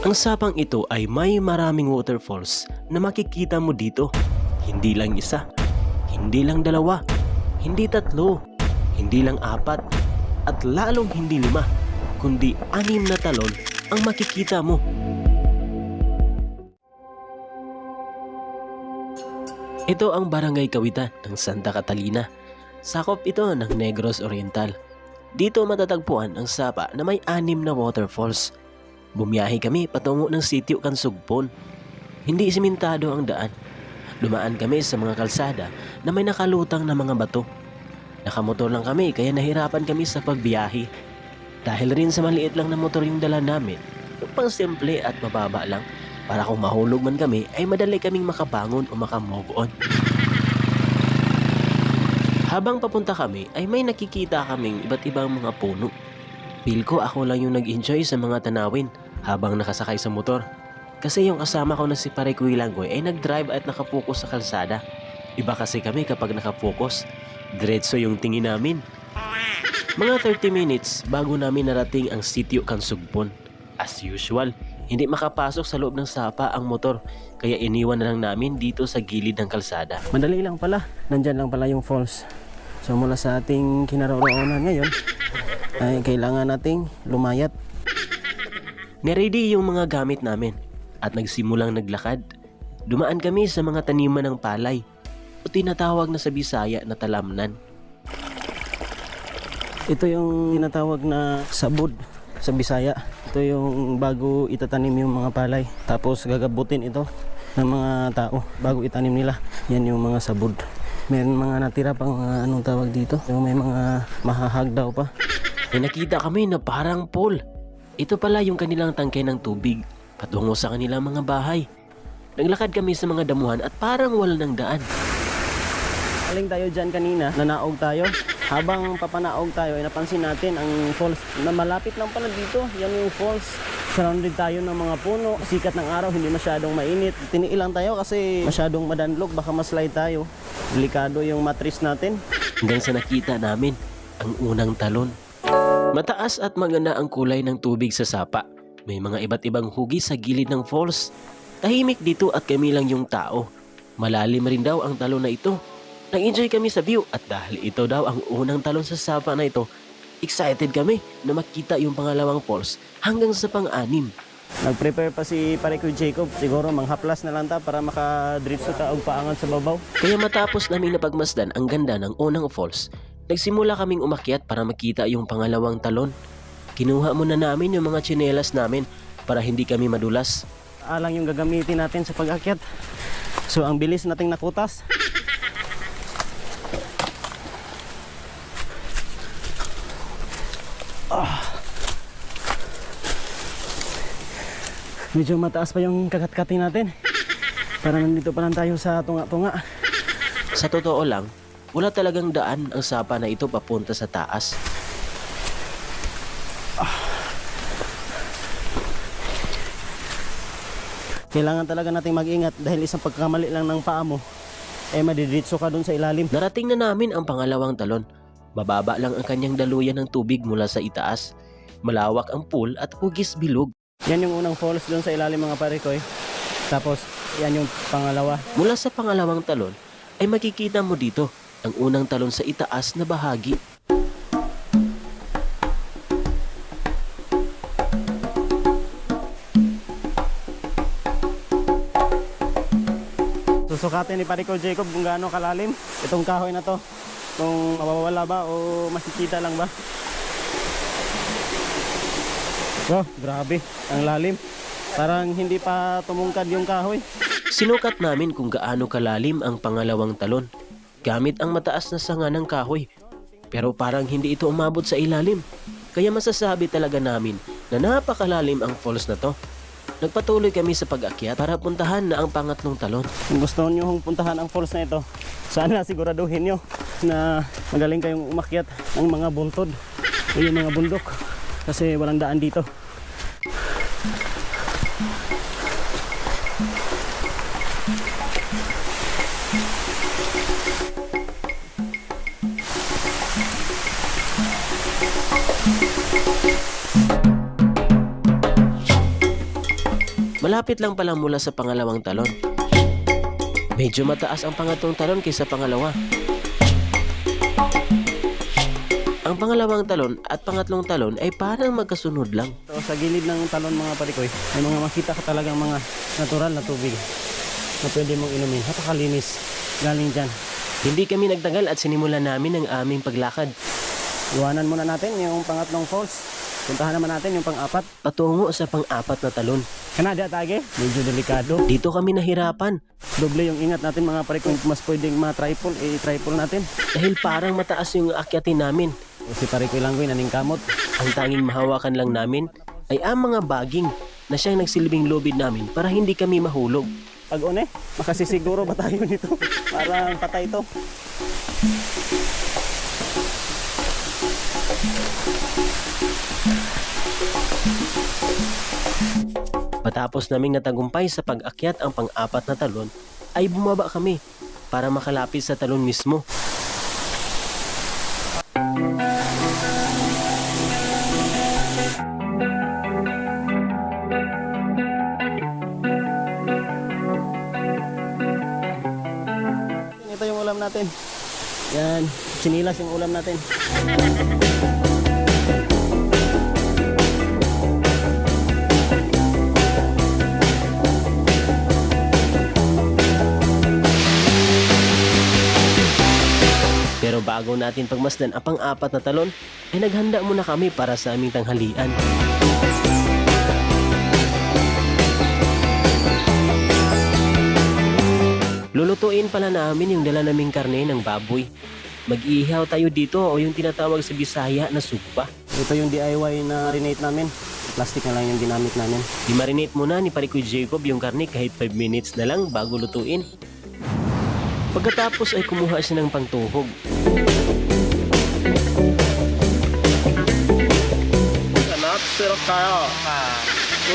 Ang sapang ito ay may maraming waterfalls na makikita mo dito. Hindi lang isa, hindi lang dalawa, hindi tatlo, hindi lang apat, at lalong hindi 5, kundi 6 na talon ang makikita mo. Ito ang Barangay Kawitan ng Santa Catalina. Sakop ito ng Negros Oriental. Dito matatagpuan ang sapa na may 6 na waterfalls. Bumiyahe kami patungo ng sitio Kansugpon. Hindi simentado ang daan. Dumaan kami sa mga kalsada na may nakalutang na mga bato. Nakamotor lang kami kaya nahirapan kami sa pagbiyahe. Dahil rin sa maliit lang na motor yung dala namin, yung pang simple at mababa lang, para kung mahulog man kami ay madali kaming makabangon o makamove on. Habang papunta kami ay may nakikita kaming iba't ibang mga puno. Feel ko ako lang yung nag-enjoy sa mga tanawin habang nakasakay sa motor. Kasi yung kasama ko na si Pare Kuy Langgoy ay nag-drive at nakapokus sa kalsada. Iba kasi kami kapag nakapokus, diretso yung tingin namin. Mga 30 minutes bago namin narating ang sitio Kansugpon. As usual, hindi makapasok sa loob ng sapa ang motor, kaya iniwan na lang namin dito sa gilid ng kalsada. Madali lang pala, nandyan lang pala yung falls. So mula sa ating kinaroroonan ngayon ay kailangan nating lumayat. Niready yung mga gamit namin at nagsimulang naglakad. Dumaan kami sa mga taniman ng palay o tinatawag na sa Bisaya na talamnan. Ito yung tinatawag na sabud sa Bisaya. Ito yung bago itatanim yung mga palay. Tapos gagabutin ito ng mga tao bago itanim nila. Yan yung mga sabud. Meron mga natira pang anong tawag dito. Yung may mga mahahag daw pa. May nakita kami na parang pool. Ito pala yung kanilang tangke ng tubig patungo sa kanilang mga bahay. Naglakad kami sa mga damuhan at parang wala ng daan. Aling tayo dyan kanina, nanaog tayo. Habang papanaog tayo ay napansin natin ang falls na malapit lang pala dito. Yan yung falls. Surrounded tayo ng mga puno. Sikat ng araw, hindi masyadong mainit. Tiniilang tayo kasi masyadong madanlog. Baka maslide tayo. Delikado yung matris natin. Hanggang sa nakita namin ang unang talon. Mataas at maganda ang kulay ng tubig sa sapa. May mga iba't ibang hugis sa gilid ng falls. Tahimik dito at kami lang yung tao. Malalim rin daw ang talon na ito. Nag-enjoy kami sa view at dahil ito daw ang unang talon sa sapa na ito, excited kami na makita yung pangalawang falls hanggang sa pang-6. Nag-prepare pa si Pare Kuy Jacob. Siguro manghaplas na lang ta para makadritso ta og paangan sa babaw. Kaya matapos namin napagmasdan ang ganda ng unang falls, nagsimula kaming umakyat para makita yung pangalawang talon. Kinuha muna namin yung mga tsinelas namin para hindi kami madulas. Alang yung gagamitin natin sa pag-akyat. So ang bilis nating nakutas. Medyo mataas pa yung kakat-kating natin. Para nandito pa lang tayo sa tunga-tunga. Sa totoo lang, wala talagang daan ang sapa na ito papunta sa taas. Kailangan talaga nating mag-ingat dahil isang pagkamali lang ng paa mo eh madidiretso ka dun sa ilalim. Narating na namin ang pangalawang talon. Mababa lang ang kanyang daluyan ng tubig mula sa itaas. Malawak ang pool at hugis bilog. Yan yung unang falls dun sa ilalim mga Pare Kuy. Tapos yan yung pangalawa. Mula sa pangalawang talon ay makikita mo dito ang unang talon sa itaas na bahagi. Susukatin ni Pare Kuy Jacob kung gaano kalalim itong kahoy na to. Kung mawawala ba o makikita lang ba. Oh, grabe. Ang lalim. Parang hindi pa tumungkad yung kahoy. Sinukat namin kung gaano kalalim ang pangalawang talon gamit ang mataas na sanga ng kahoy. Pero parang hindi ito umabot sa ilalim. Kaya masasabi talaga namin na napakalalim ang falls na to. Nagpatuloy kami sa pag-akyat para puntahan na ang pangatlong talon. Kung gusto nyo puntahan ang falls na ito, sana siguraduhin nyo na magaling kayong umakyat ng mga buntod o yung mga bundok. Kasi walang daan dito. Malapit lang pala mula sa pangalawang talon. Medyo mataas ang pangatlong talon kaysa pangalawa. Ang pangalawang talon at pangatlong talon ay parang magkasunod lang. So, sa gilid ng talon mga parikoy, may mga makita ka talagang mga natural na tubig na pwede mong inumin. Napakalinis galing dyan. Hindi kami nagtagal at sinimulan namin ang aming paglakad. Iwanan muna natin yung pangatlong falls. Puntahan naman natin yung pang-apat. Patungo sa pang-apat na talon. Kanada tage, medyo delikado. Dito kami nahirapan Doble yung ingat natin mga parikoy. Kung mas pwedeng ma-triple, i-triple natin. dahil parang mataas yung akyatin namin. Si parikoy Langgoy naning kamot. Ang tanging mahawakan lang namin ay ang mga baging na siyang nagsilbing lubid namin para hindi kami mahulog. Pag one, makasisiguro ba tayo nito? Parang patay to. Matapos naming natagumpay sa pag-akyat ang pang-apat na talon, ay bumaba kami para makalapit sa talon mismo. Ito yung ulam natin. Yan, sinilas yung ulam natin. Pero bago natin pagmasdan ang pang-apat na talon, ay naghanda muna kami para sa aming tanghalian. Lulutuin pala namin yung dala naming karne ng baboy. Mag-iihaw tayo dito o yung tinatawag sa Bisaya na sugba. Ito yung DIY na marinate namin. Plastic na lang yung ginamit namin. I-marinate muna ni Parikoy Jacob yung karne kahit 5 minutes na lang bago lutuin. Pagkatapos ay kumuha siya ng pangtuhog. Anak, sirok kayo.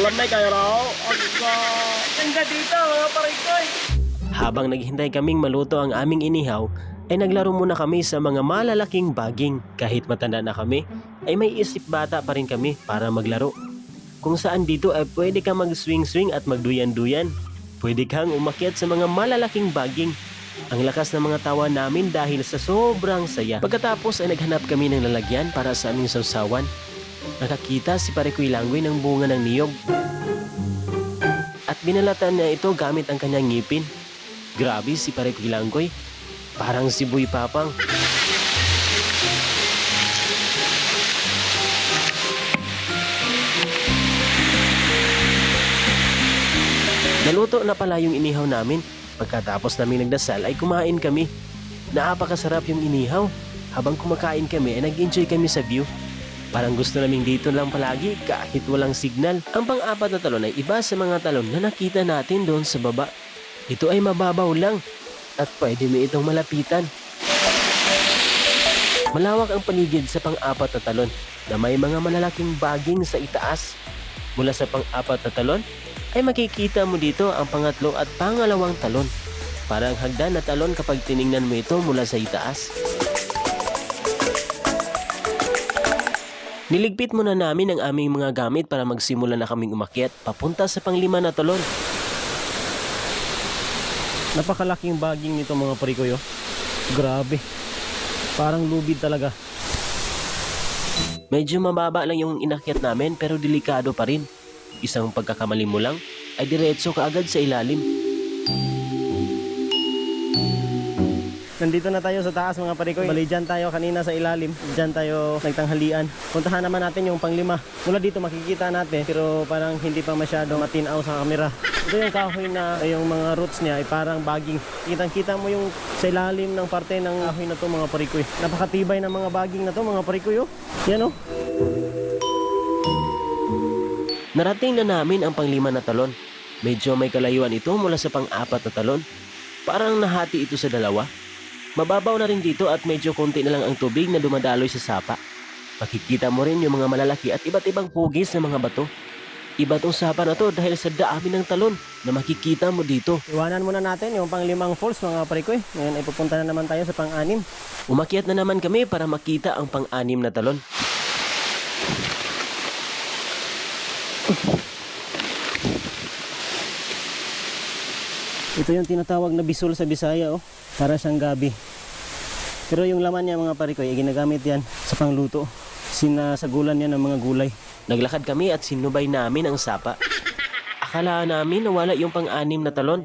Lamay kayo raw. Ganda dito, parikoy. Habang naghintay kaming maluto ang aming inihaw, ay naglaro muna kami sa mga malalaking baging. Kahit matanda na kami, ay may isip bata pa rin kami para maglaro. Kung saan dito ay pwede kang mag-swing-swing at magduyan-duyan. Pwede kang umakyat sa mga malalaking baging. Ang lakas ng mga tawa namin dahil sa sobrang saya. Pagkatapos ay naghanap kami ng lalagyan para sa aming sausawan. Nakakita si Parikoy Langgoy ng bunga ng niyog. At binalatan niya ito gamit ang kanyang ngipin. Grabe si Parikoy Langgoy. Parang si Boy Papang. Naluto na pala yung inihaw namin. Pagkatapos namin nagdasal ay kumain kami. Napakasarap yung inihaw. Habang kumakain kami ay nag-enjoy kami sa view. Parang gusto naming dito lang palagi kahit walang signal. Ang pang-apat na talon ay iba sa mga talon na nakita natin doon sa baba. Ito ay mababaw lang at pwede mo itong malapitan. Malawak ang paligid sa pang-apat na talon na may mga malalaking baging sa itaas. Mula sa pang-apat na talon ay makikita mo dito ang pangatlo at pangalawang talon. Parang hagdan na talon kapag tiningnan mo ito mula sa itaas. Niligpit muna namin ang aming mga gamit para magsimula na kaming umakyat papunta sa pang-5 na talon. Napakalaking baging nito mga parikoy. Grabe. Parang lubid talaga. Medyo mababa lang yung inakyat namin pero delikado pa rin. Isang pagkakamali mo lang ay diretso ka agad sa ilalim. Nandito na tayo sa taas mga parikoy. Bali dyan tayo kanina sa ilalim. Dyan tayo nagtanghalian. Puntahan naman natin yung pang-5. Mula dito makikita natin pero parang hindi pa masyado matinaw sa camera. Ito yung kahoy na yung mga roots niya ay parang baging. Kitang-kita mo yung sa ilalim ng parte ng kahoy na to mga parikoy. Napakatibay ng mga baging na to mga parikoy. Yan oh. Narating na namin ang pang-5 na talon. Medyo may kalayuan ito mula sa pang-4 na talon. Parang nahati ito sa dalawa. Mababaw na rin dito at medyo konti na lang ang tubig na dumadaloy sa sapa. Makikita mo rin yung mga malalaki at iba't ibang hugis ng mga bato. Iba tong sapa na to dahil sa dami ng talon na makikita mo dito. Iwanan muna natin yung pang-5 falls mga parikoy. Ngayon ay pupunta na naman tayo sa pang-6. Umakyat na naman kami para makita ang pang-6 na talon. Ito yung tinatawag na bisol sa Bisaya, oh. Para siyang gabi. Pero yung laman niya mga parikoy, ginagamit yan sa pangluto. Sinasagulan yan ng mga gulay. Naglakad kami at sinubay namin ang sapa. Akala namin nawala yung pang-anim na talon.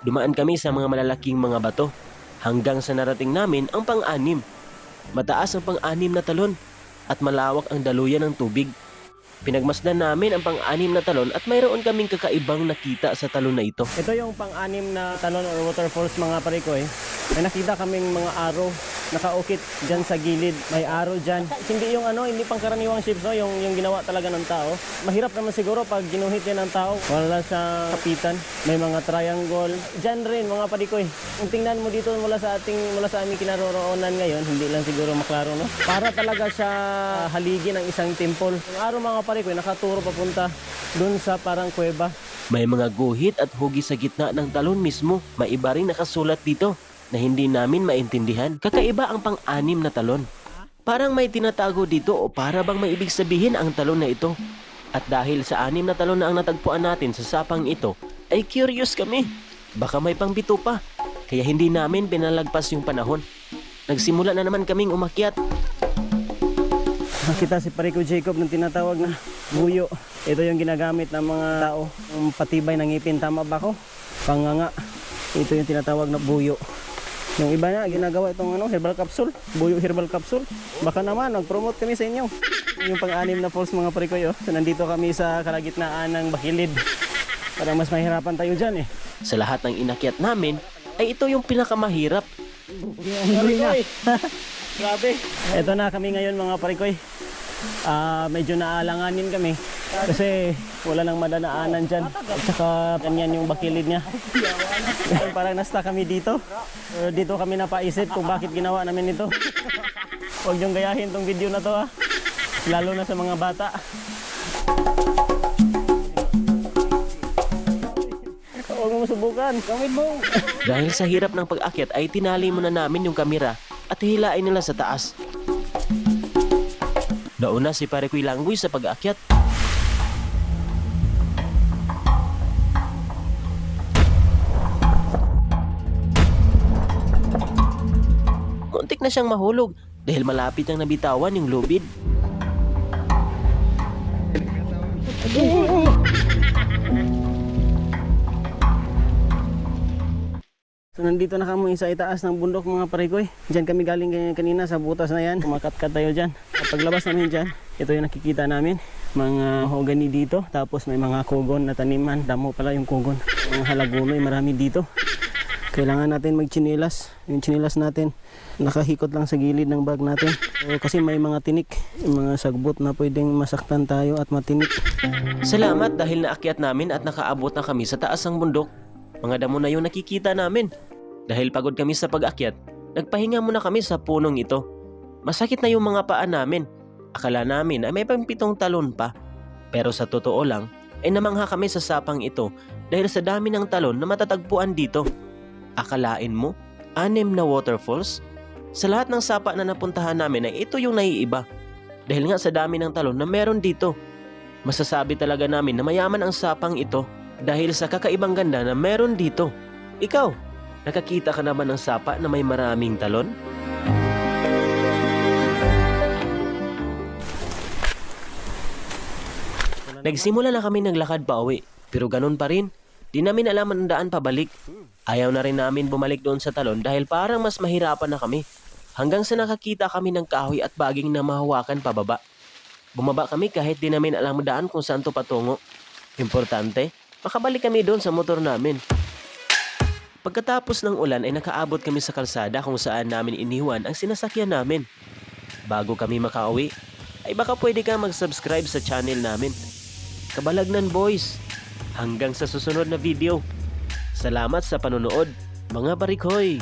Dumaan kami sa mga malalaking mga bato hanggang sa narating namin ang pang-anim. Mataas ang pang-anim na talon at malawak ang daluyan ng tubig. Pinagmasdan namin ang pang-anim na talon at mayroon kaming kakaibang nakita sa talon na ito. Ito yung pang-anim na talon or waterfalls mga parikoy. May nakita kaming mga araw nakaukit dyan sa gilid. May araw dyan. Hindi yung hindi pangkaraniwang shapes, no? Yung ginawa talaga ng tao. Mahirap naman siguro pag ginuhit yan ng tao. Wala sa kapitan. May mga triangle. Dyan rin mga parikoy. Kung tingnan mo dito mula sa aming kinaroroonan ngayon, hindi lang siguro maklaro, no? Para talaga siya haligi ng isang temple. Yung araw mga parikoy, nakaturo papunta dun sa parang kuweba. May mga guhit at hugis sa gitna ng talon mismo. May iba ring nakasulat dito na hindi namin maintindihan. Kakaiba ang pang-anim na talon. Parang may tinatago dito o para bang may ibig sabihin ang talon na ito. At dahil sa 6 na talon na ang natagpuan natin sa sapang ito, ay curious kami. Baka may pang-7 pa. Kaya hindi namin pinalagpas yung panahon. Nagsimula na naman kaming umakyat. Nakita si Pariko Jacob ng tinatawag na buyo. Ito yung ginagamit ng mga tao. Yung patibay ng ngipin. Tama ba ko? Panganga. Ito yung tinatawag na buyo. Yung iba na ginagawa itong herbal capsule. Buyo herbal capsule. Baka naman nag-promote kami sa inyo. Yung pang-anim na falls mga parikoy. So nandito kami sa kalagitnaan ng Bakilid. Parang mas mahirapan tayo dyan eh. Sa lahat ng inakyat namin, ay ito yung pinakamahirap. Hindi na. Grabe. Ito na kami ngayon mga parikoy. Medyo naalanganin kami. Kasi wala nang madadaanan dyan. At saka ganyan yung bakilid niya. Parang nasta kami dito. Dito kami napaisip kung bakit ginawa namin ito. Huwag niyong gayahin tong video na to ha. Lalo na sa mga bata. Huwag mo subukan. Gawin mo. Dahil sa hirap ng pag-akyat ay tinali muna namin yung kamera at hilain nila sa taas. Nauna si Parikoy Langgoy sa pag-akyat. Muntik na siyang mahulog dahil malapit nang nabitawan yung lubid. So nandito na kami sa itaas ng bundok mga parikoy. Diyan kami galing kanina sa butas na yan. Kumakatkat tayo dyan. Paglabas namin dyan, ito yung nakikita namin. Mga hogani dito. Tapos may mga kugon na taniman. Damo pala yung kugon. Mga halagunoy marami dito. Kailangan natin magchinilas. Yung chinilas natin nakahikot lang sa gilid ng bag natin. So, kasi may mga tinik. Yung mga sagbot na pwedeng masaktan tayo at matinik. Salamat dahil naakyat namin at nakaabot na kami sa taas ng bundok. Mga damo na yung nakikita namin. Dahil pagod kami sa pag-akyat, nagpahinga muna kami sa punong ito. Masakit na yung mga paa namin. Akala namin ay may pang-7 talon pa. Pero sa totoo lang, ay namangha kami sa sapang ito dahil sa dami ng talon na matatagpuan dito. Akalain mo, 6 na waterfalls? Sa lahat ng sapa na napuntahan namin ay ito yung naiiba. Dahil nga sa dami ng talon na meron dito. Masasabi talaga namin na mayaman ang sapang ito dahil sa kakaibang ganda na meron dito. Ikaw, nakakita ka naman ng sapa na may maraming talon? Nagsimula na kami naglakad pa uwi, pero ganun pa rin. Di namin alam ang daan pabalik. Ayaw na rin namin bumalik doon sa talon dahil parang mas mahirapan na kami. Hanggang sa nakakita kami ng kahoy at baging na mahawakan pababa. Bumaba kami kahit di namin alam ang daan kung saan to patungo. Importante, makabalik kami doon sa motor namin. Pagkatapos ng ulan ay nakaabot kami sa kalsada kung saan namin iniwan ang sinasakyan namin. Bago kami makauwi, ay baka pwede ka mag-subscribe sa channel namin. Kabalagnan Boys! Hanggang sa susunod na video. Salamat sa panonood, mga barikoy!